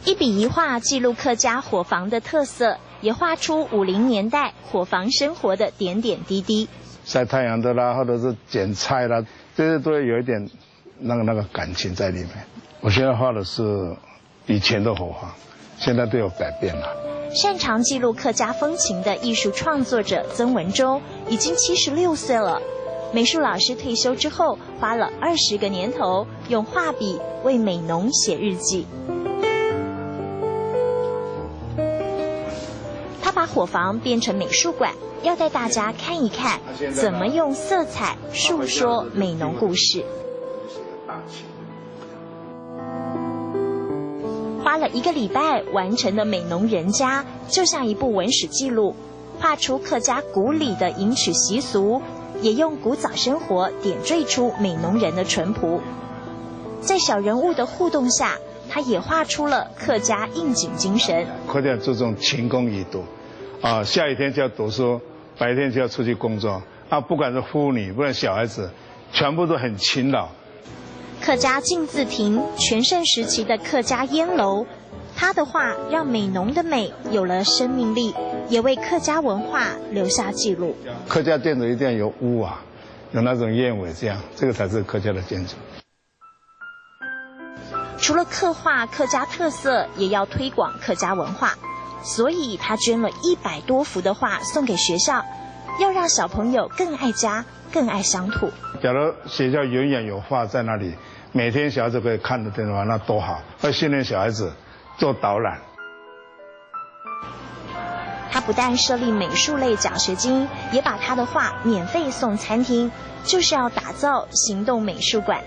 一笔一画记录客家伙房的特色，也画出50年代伙房生活的点点滴滴。晒太阳的啦，或者是捡菜啦，这些都有一点那个感情在里面。我现在画的是以前的伙房，现在都有改变了。擅长记录客家风情的艺术创作者曾文忠已经76岁了。美术老师退休之后，花了20个年头，用画笔为美浓写日记。他把伙房变成美术馆，要带大家看一看怎么用色彩述说美浓故事。花了1个礼拜完成的美浓人家，就像一部文史记录，画出客家古礼的迎娶习俗，也用古早生活点缀出美浓人的淳朴。在小人物的互动下，他也画出了客家应景精神。客家注重勤工遗读，下雨天就要读书，白天就要出去工作不管是妇女，不管小孩子，全部都很勤劳。客家镜字亭，全盛时期的客家烟楼，他的画让美浓的美有了生命力，也为客家文化留下记录。客家建筑一定要有屋有那种燕尾，这个才是客家的建筑。除了刻画客家特色，也要推广客家文化，所以他捐了100多幅的画送给学校，要让小朋友更爱家，更爱乡土。假如学校永远有画在那里，每天小孩子可以看得见的话，那多好！要训练小孩子做导览。他不但设立美术类奖学金，也把他的画免费送餐厅，就是要打造行动美术馆。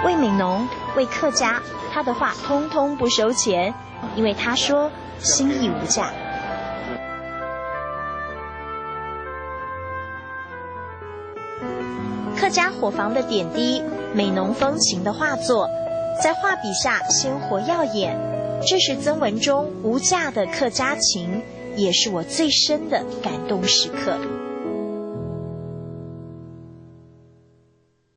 为美浓，为客家，他的画通通不收钱，因为他说心意无价。客家伙房的点滴，美浓风情的画作，在画笔下鲜活耀眼。这是曾文忠无价的客家情，也是我最深的感动时刻。